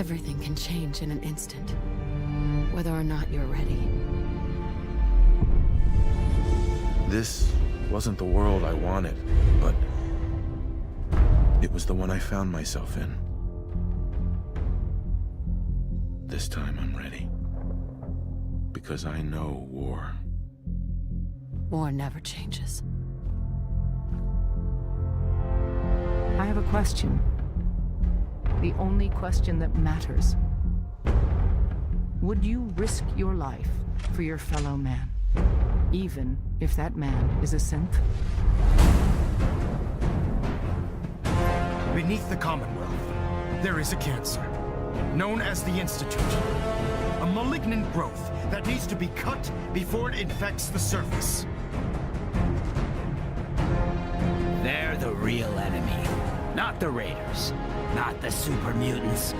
Everything can change in an instant, whether or not you're ready. This wasn't the world I wanted, but it was the one I found myself in. This time I'm ready. Because I know war. War never changes. I have a question. The only question that matters. Would you risk your life for your fellow man? Even if that man is a synth? Beneath the Commonwealth, there is a cancer, known as the Institute. A malignant growth that needs to be cut before it infects the surface. They're the real enemy. Not the Raiders. Not the super mutants.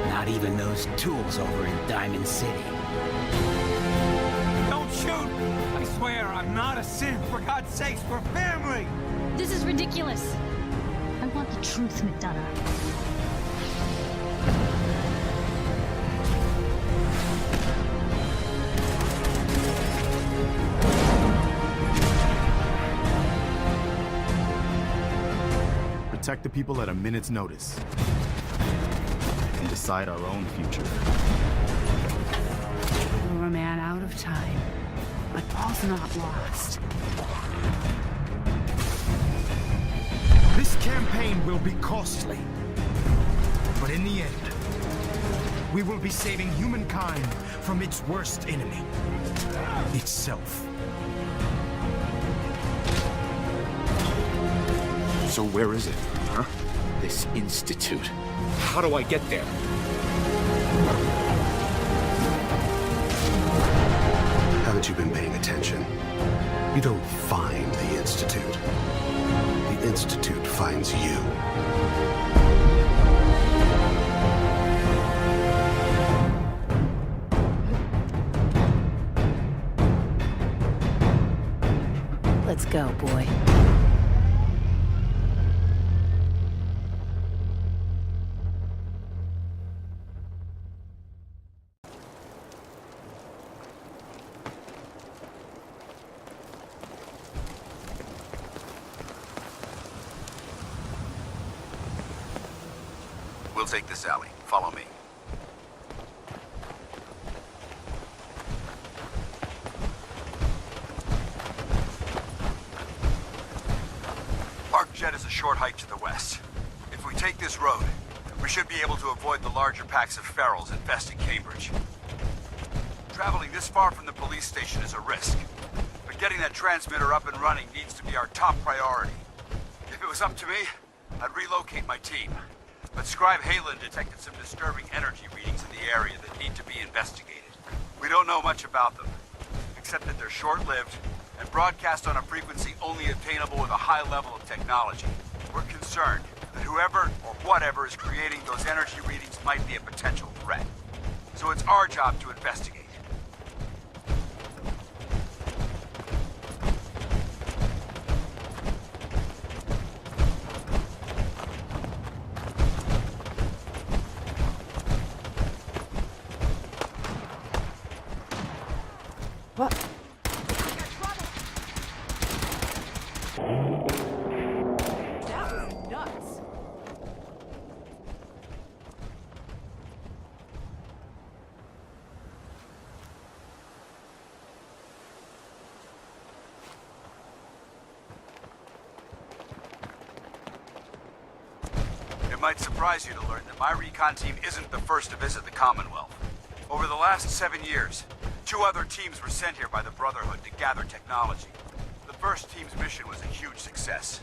Not even those tools over in Diamond City. Don't shoot! I swear, I'm not a synth. For God's sakes, we're family! This is ridiculous. I want the truth, McDonough. Protect the people at a minute's notice. And decide our own future. You're a man out of time, but all's not lost. This campaign will be costly. But in the end, we will be saving humankind from its worst enemy. Itself. So where is it, huh? This institute. How do I get there? Haven't you been paying attention? You don't find the institute. The institute finds you. Let's go, boy. We'll take this alley. Follow me. Arcjet is a short hike to the west. If we take this road, we should be able to avoid the larger packs of ferals infesting Cambridge. Traveling this far from the police station is a risk, but getting that transmitter up and running needs to be our top priority. If it was up to me, I'd relocate my team. But Scribe Halen detected some disturbing energy readings in the area that need to be investigated. We don't know much about them, except that they're short-lived and broadcast on a frequency only obtainable with a high level of technology. We're concerned that whoever or whatever is creating those energy readings might be a potential threat. So it's our job to investigate. What? That was nuts. It might surprise you to learn that my recon team isn't the first to visit the Commonwealth. Over the last 7 years, 2 other teams were sent here by the Brotherhood to gather technology. The first team's mission was a huge success.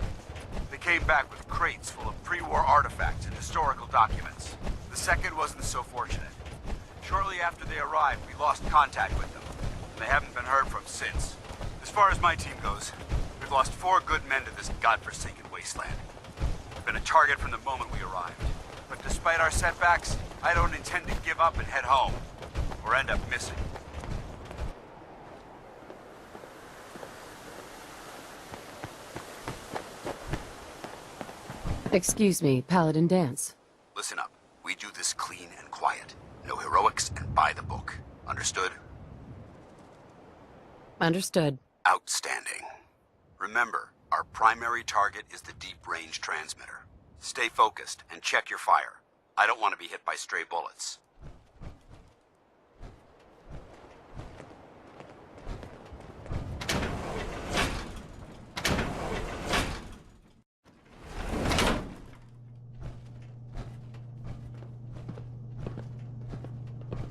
They came back with crates full of pre-war artifacts and historical documents. The second wasn't so fortunate. Shortly after they arrived, we lost contact with them, and they haven't been heard from since. As far as my team goes, we've lost 4 good men to this godforsaken wasteland. We've been a target from the moment we arrived. But despite our setbacks, I don't intend to give up and head home, or end up missing. Excuse me, Paladin Dance. Listen up. We do this clean and quiet. No heroics and by the book. Understood? Understood. Outstanding. Remember, our primary target is the deep-range transmitter. Stay focused and check your fire. I don't want to be hit by stray bullets.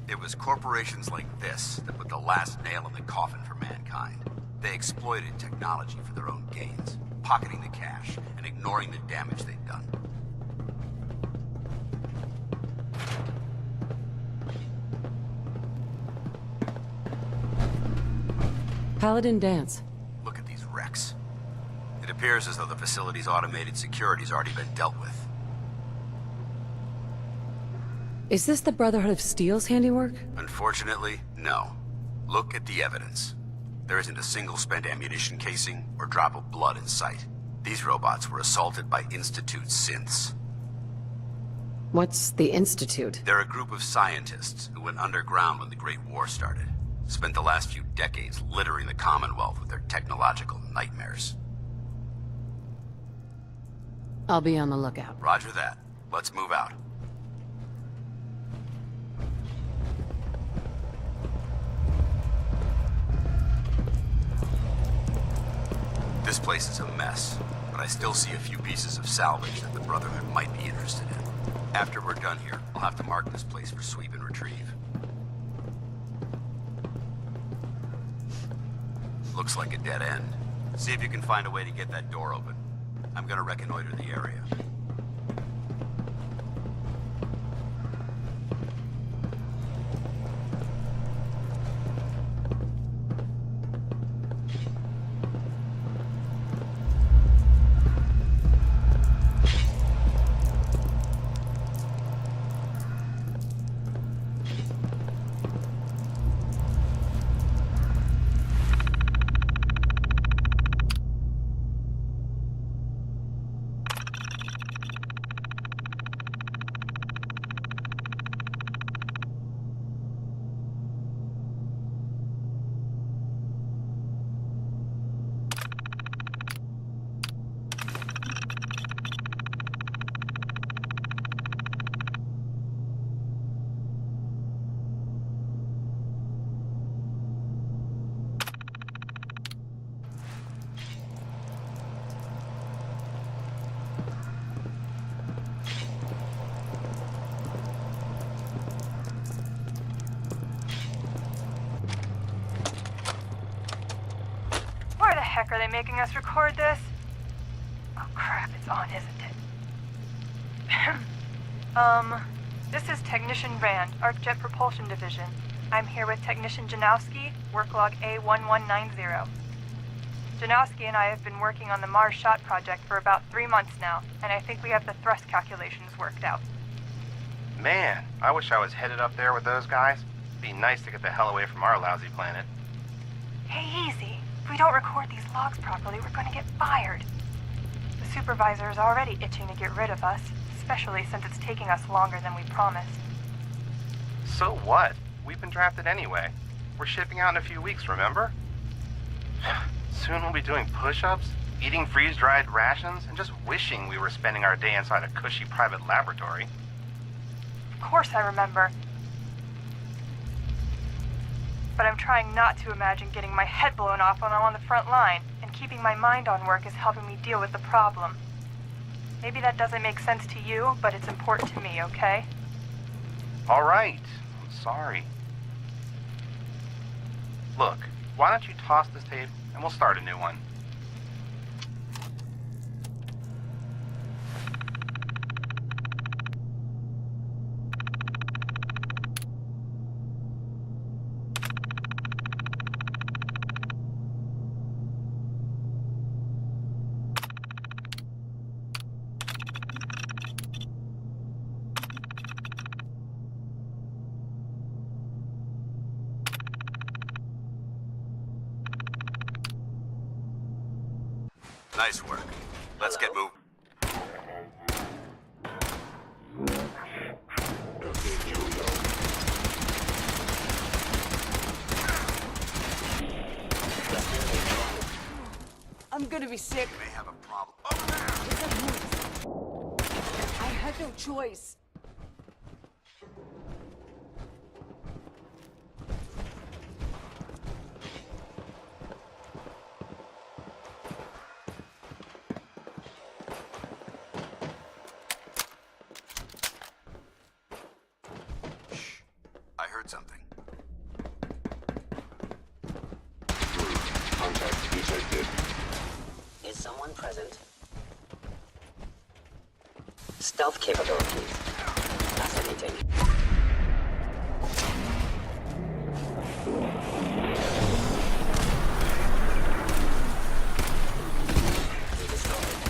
It was corporations like this that put the last nail in the coffin for mankind. They exploited technology for their own gains, pocketing the cash and ignoring the damage they'd done. Paladin Dance. Look at these wrecks. It appears as though the facility's automated security's already been dealt with. Is this the Brotherhood of Steel's handiwork? Unfortunately, no. Look at the evidence. There isn't a single spent ammunition casing or drop of blood in sight. These robots were assaulted by Institute synths. What's the Institute? They're a group of scientists who went underground when the Great War started. Spent the last few decades littering the Commonwealth with their technological nightmares. I'll be on the lookout. Roger that. Let's move out. This place is a mess, but I still see a few pieces of salvage that the Brotherhood might be interested in. After we're done here, I'll have to mark this place for sweep and retrieve. Looks like a dead end. See if you can find a way to get that door open. I'm gonna reconnoiter the area. Why the heck are they making us record this? Oh crap, it's on, isn't it? This is Technician Rand, ArcJet Propulsion Division. I'm here with Technician Janowski, work log A1190. Janowski and I have been working on the Mars Shot project for about 3 months now, and I think we have the thrust calculations worked out. Man, I wish I was headed up there with those guys. It'd be nice to get the hell away from our lousy planet. Hey, easy. If we don't record these logs properly, we're going to get fired. The supervisor is already itching to get rid of us, especially since it's taking us longer than we promised. So what? We've been drafted anyway. We're shipping out in a few weeks, remember? Soon we'll be doing push-ups, eating freeze-dried rations, and just wishing we were spending our day inside a cushy private laboratory. Of course I remember. But I'm trying not to imagine getting my head blown off when I'm on the front line, and keeping my mind on work is helping me deal with the problem. Maybe that doesn't make sense to you, but it's important to me, okay? All right. I'm sorry. Look, why don't you toss this tape and we'll start a new one. Nice work. Let's get moving. gonna be sick. You may have a problem. I had no choice. I heard something. Contact detected. Is someone present? Stealth capabilities. Fascinating. Destroyed.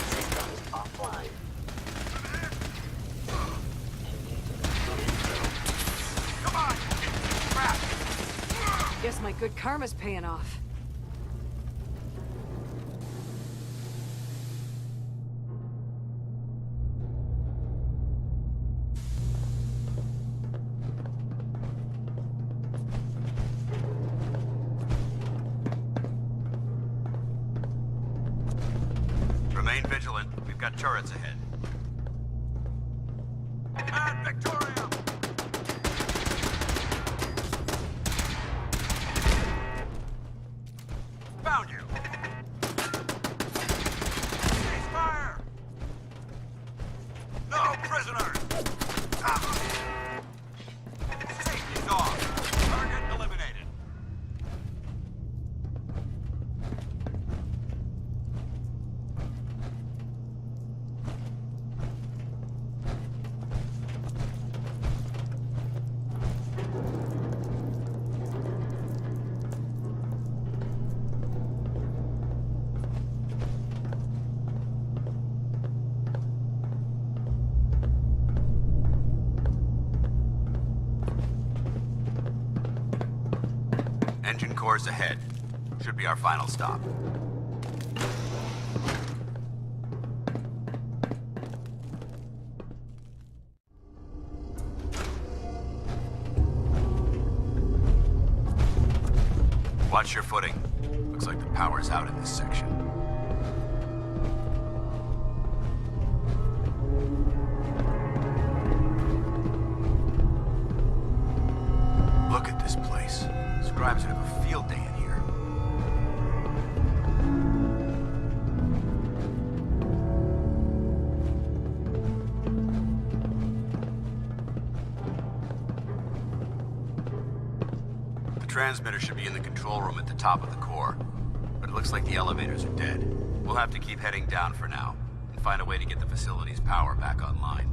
Systems offline. Come on! Crap! Guess my good karma's paying off. Remain vigilant. We've got turrets ahead. Ad Victoriam! Found you! Cease fire! No prisoners! Safety's off. Target eliminated. Engine cores ahead. Should be our final stop. Watch your footing. Looks like the power's out in this section. Look at this place. Scribes would have a field day in here. The transmitter should be in the control room at the top of the core, but it looks like the elevators are dead. We'll have to keep heading down for now, and find a way to get the facility's power back online.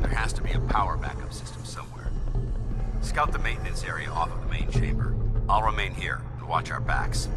There has to be a power backup system somewhere. Scout the maintenance area off of the main chamber. I'll remain here and watch our backs.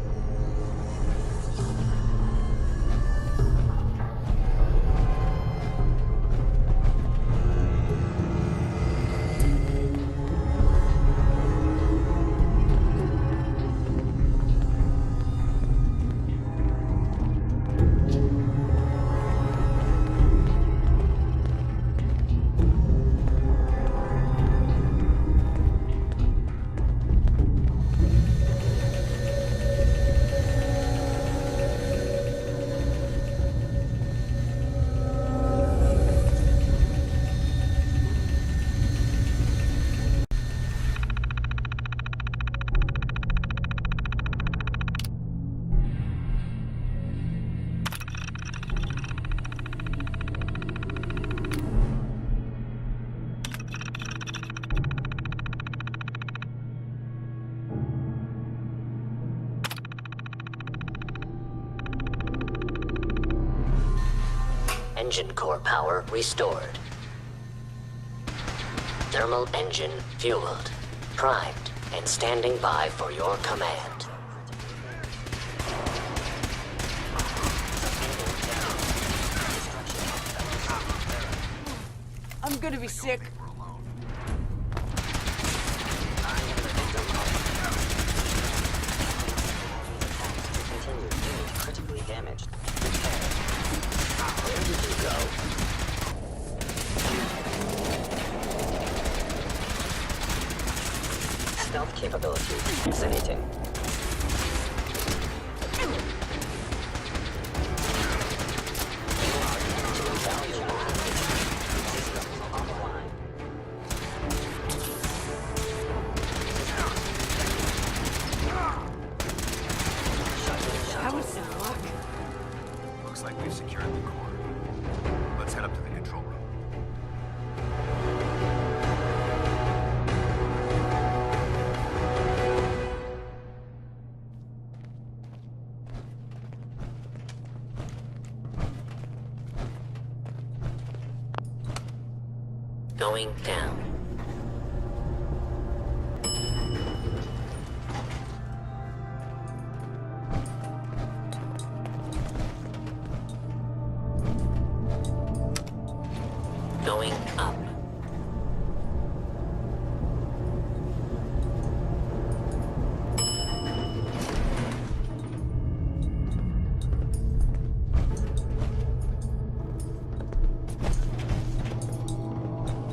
Engine core power restored. Thermal engine fueled, primed, and standing by for your command. I'm gonna be sick. Critically damaged. Where did you go? capability activating. Looks like we've secured the core. Let's head up to the control room. Going down. Going up.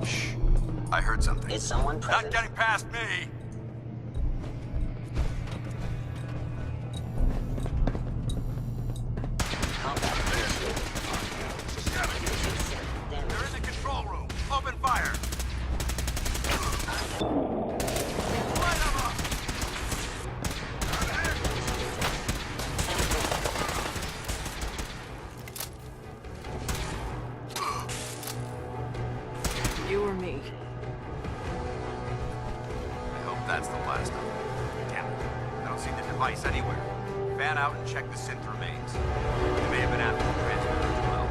Shh. I heard something. Is someone present? Not getting past me! They're in the control room. Open fire! Light 'em up! You or me? I hope that's the last of them. Damn it. I don't see the device anywhere. Fan out and check the synth remains. They may have been after the transmitter as well.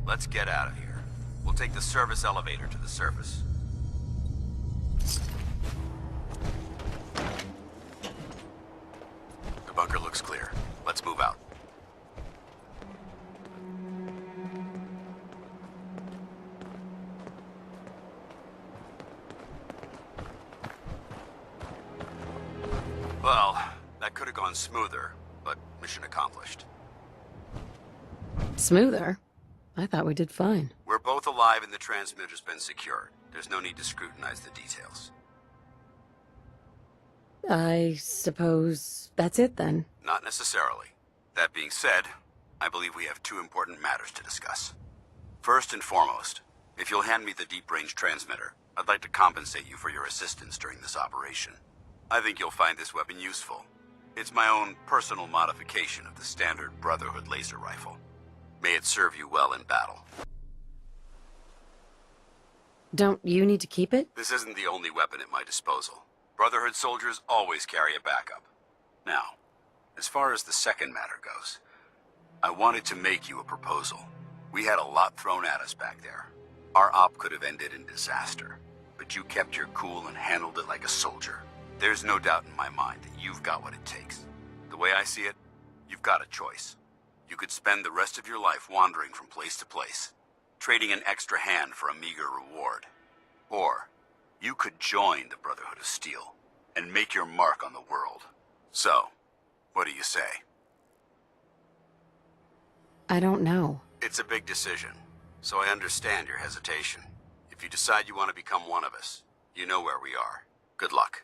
Let's get out of here. We'll take the service elevator to the surface. The bunker looks clear. Let's move out. Well, that could have gone smoother, but mission accomplished. Smoother? I thought we did fine. We're both alive and the transmitter's been secured. There's no need to scrutinize the details. I suppose that's it then. Not necessarily. That being said, I believe we have two important matters to discuss. First and foremost, if you'll hand me the deep-range transmitter, I'd like to compensate you for your assistance during this operation. I think you'll find this weapon useful. It's my own personal modification of the standard Brotherhood laser rifle. May it serve you well in battle. Don't you need to keep it? This isn't the only weapon at my disposal. Brotherhood soldiers always carry a backup. Now, as far as the second matter goes, I wanted to make you a proposal. We had a lot thrown at us back there. Our op could have ended in disaster, but you kept your cool and handled it like a soldier. There's no doubt in my mind that you've got what it takes. The way I see it, you've got a choice. You could spend the rest of your life wandering from place to place, trading an extra hand for a meager reward. Or, you could join the Brotherhood of Steel and make your mark on the world. So, what do you say? I don't know. It's a big decision, so I understand your hesitation. If you decide you want to become one of us, you know where we are. Good luck.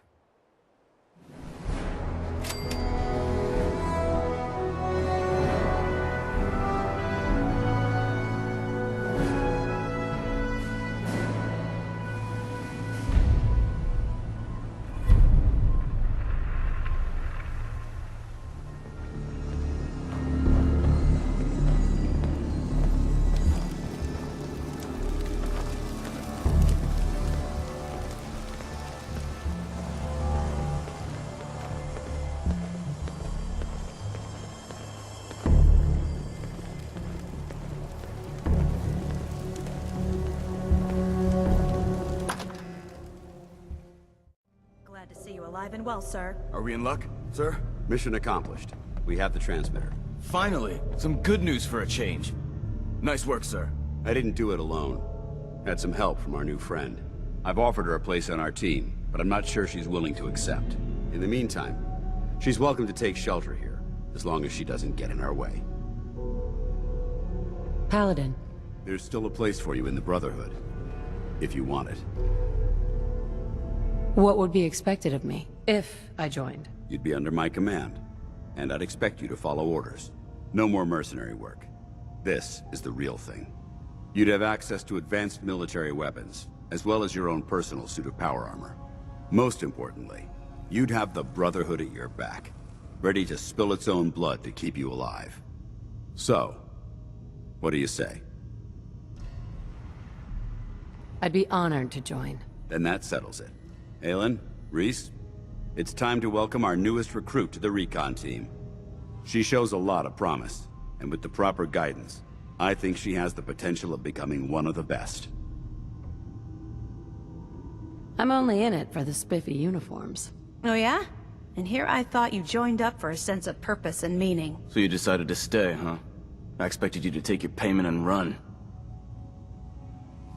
Alive and well, sir. Are we in luck, sir? Mission accomplished. We have the transmitter. Finally! Some good news for a change. Nice work, sir. I didn't do it alone. Had some help from our new friend. I've offered her a place on our team, but I'm not sure she's willing to accept. In the meantime, She's welcome to take shelter here, as long as she doesn't get in our way. Paladin. There's still a place for you in the Brotherhood, if you want it. What would be expected of me, if I joined? You'd be under my command, and I'd expect you to follow orders. No more mercenary work. This is the real thing. You'd have access to advanced military weapons, as well as your own personal suit of power armor. Most importantly, you'd have the Brotherhood at your back, ready to spill its own blood to keep you alive. So, what do you say? I'd be honored to join. Then that settles it. Aylin, Rhys, it's time to welcome our newest recruit to the recon team. She shows a lot of promise, and with the proper guidance, I think she has the potential of becoming one of the best. I'm only in it for the spiffy uniforms. Oh yeah? And here I thought you joined up for a sense of purpose and meaning. So you decided to stay, huh? I expected you to take your payment and run.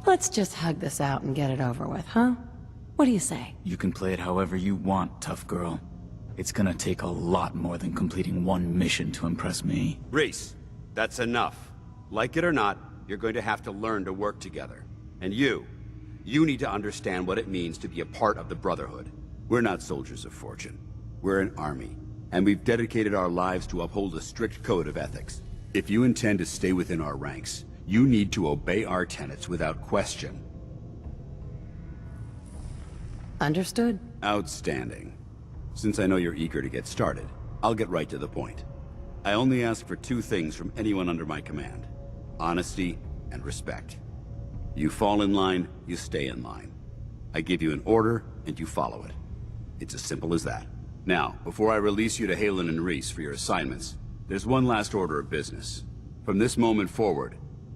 Let's just hug this out and get it over with, huh? What do you say? You can play it however you want, tough girl. It's gonna take a lot more than completing one mission to impress me. Rhys, that's enough. Like it or not, you're going to have to learn to work together. And you need to understand what it means to be a part of the Brotherhood. We're not soldiers of fortune. We're an army, and we've dedicated our lives to uphold a strict code of ethics. If you intend to stay within our ranks, you need to obey our tenets without question. Understood. Outstanding. Since I know you're eager to get started, I'll get right to the point. I only ask for two things from anyone under my command: honesty and respect. You fall in line, you stay in line. I give you an order, and you follow it. It's as simple as that. Now, before I release you to Haylen and Rhys for your assignments, there's one last order of business. From this moment forward,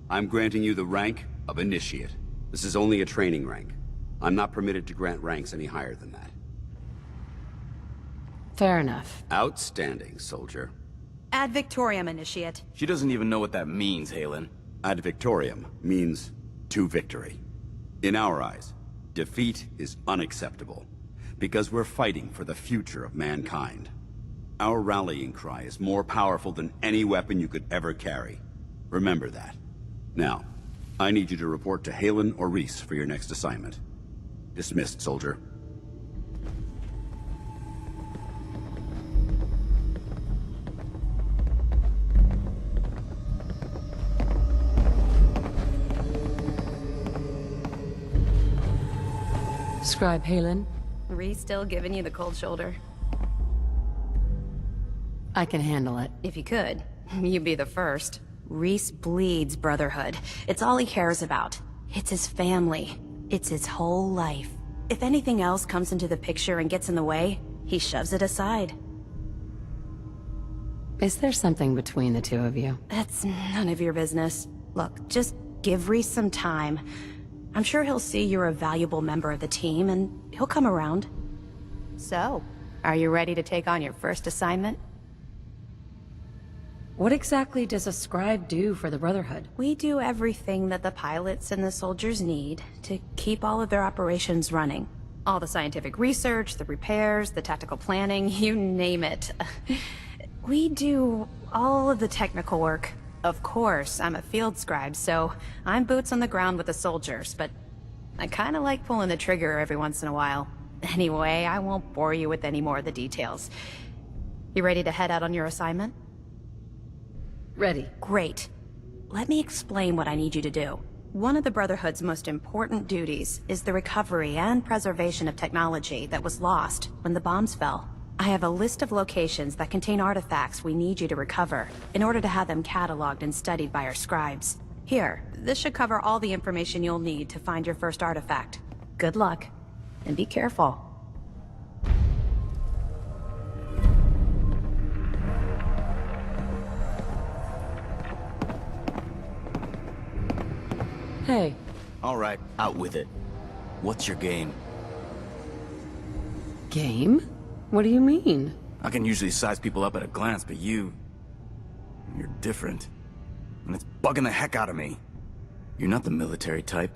I'm granting you the rank of Initiate. This is only a training rank. I'm not permitted to grant ranks any higher than that. Fair enough. Outstanding, soldier. Ad Victoriam, Initiate. She doesn't even know what that means, Haylen. Ad Victoriam means to victory. In our eyes, defeat is unacceptable, because we're fighting for the future of mankind. Our rallying cry is more powerful than any weapon you could ever carry. Remember that. Now, I need you to report to Haylen or Rhys for your next assignment. Dismissed, soldier. Scribe Haylen. Rhys still giving you the cold shoulder? I can handle it. If you could, you'd be the first. Rhys bleeds Brotherhood. It's all he cares about. It's his family. It's his whole life. If anything else comes into the picture and gets in the way, he shoves it aside. Is there something between the two of you? That's none of your business. Look, just give Rhys some time. I'm sure he'll see you're a valuable member of the team, and he'll come around. So, are you ready to take on your first assignment? What exactly does a scribe do for the Brotherhood? We do everything that the pilots and the soldiers need to keep all of their operations running. All the scientific research, the repairs, the tactical planning, you name it. We do all of the technical work. Of course, I'm a field scribe, so I'm boots on the ground with the soldiers, but I kinda like pulling the trigger every once in a while. Anyway, I won't bore you with any more of the details. You ready to head out on your assignment? Ready. Great. Let me explain what I need you to do. One of the Brotherhood's most important duties is the recovery and preservation of technology that was lost when the bombs fell. I have a list of locations that contain artifacts we need you to recover in order to have them cataloged and studied by our scribes. Here, this should cover all the information you'll need to find your first artifact. Good luck, and be careful. Hey. All right, out with it. What's your game? Game? What do you mean? I can usually size people up at a glance, but you're different. And it's bugging the heck out of me. You're not the military type.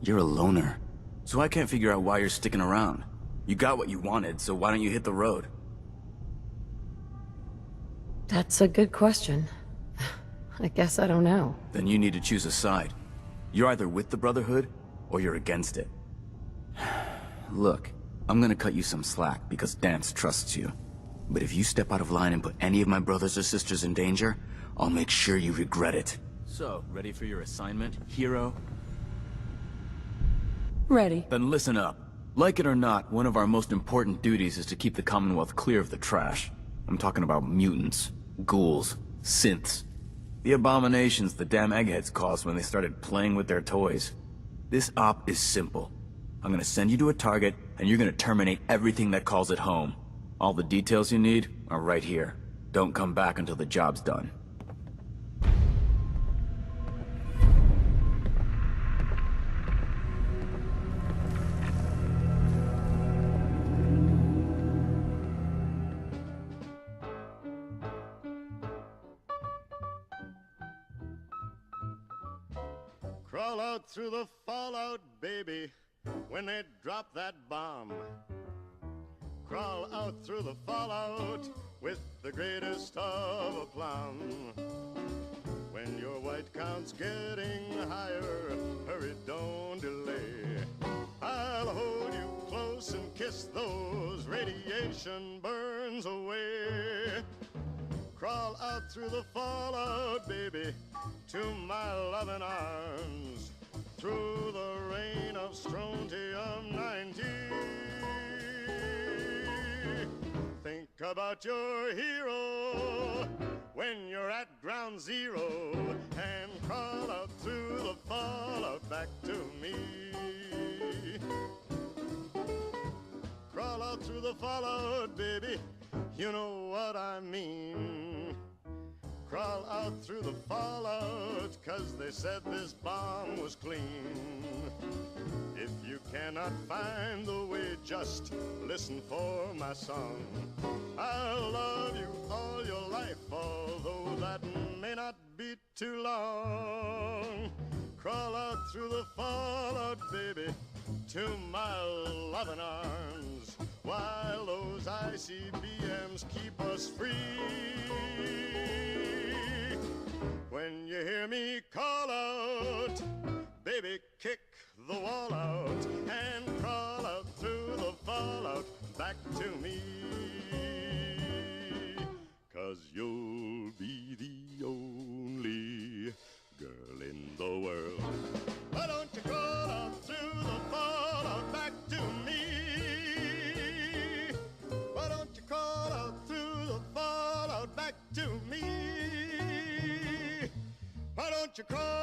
You're a loner. So I can't figure out why you're sticking around. You got what you wanted, so why don't you hit the road? That's a good question. I guess I don't know. Then you need to choose a side. You're either with the Brotherhood, or you're against it. Look, I'm gonna cut you some slack because Danse trusts you. But if you step out of line and put any of my brothers or sisters in danger, I'll make sure you regret it. So, ready for your assignment, hero? Ready. Then listen up. Like it or not, one of our most important duties is to keep the Commonwealth clear of the trash. I'm talking about mutants, ghouls, synths. The abominations the damn eggheads caused when they started playing with their toys. This op is simple. I'm gonna send you to a target, and you're gonna terminate everything that calls it home. All the details you need are right here. Don't come back until the job's done. Crawl out through the fallout, baby, when they drop that bomb. Crawl out through the fallout with the greatest of aplomb. When your white count's getting higher, hurry, don't delay. I'll hold you close and kiss those radiation burns away. Crawl out through the fallout, baby, to my loving arms, through the rain of strontium-90. Think about your hero when you're at ground zero, and crawl out through the fallout back to me. Crawl out through the fallout, baby, you know what I mean. Crawl out through the fallout, 'cause they said this bomb was clean. If you cannot find the way, just listen for my song. I'll love you all your life, although that may not be too long. Crawl out through the fallout, baby, to my loving arms, while those ICBMs keep us free. When you hear me call out, baby, kick the wall out and crawl out through the fallout back to me. 'Cause you'll be the only girl in the world. Why don't you crawl out through the fallout back to me? Why don't you crawl out through the fallout back to me? Why don't you crawl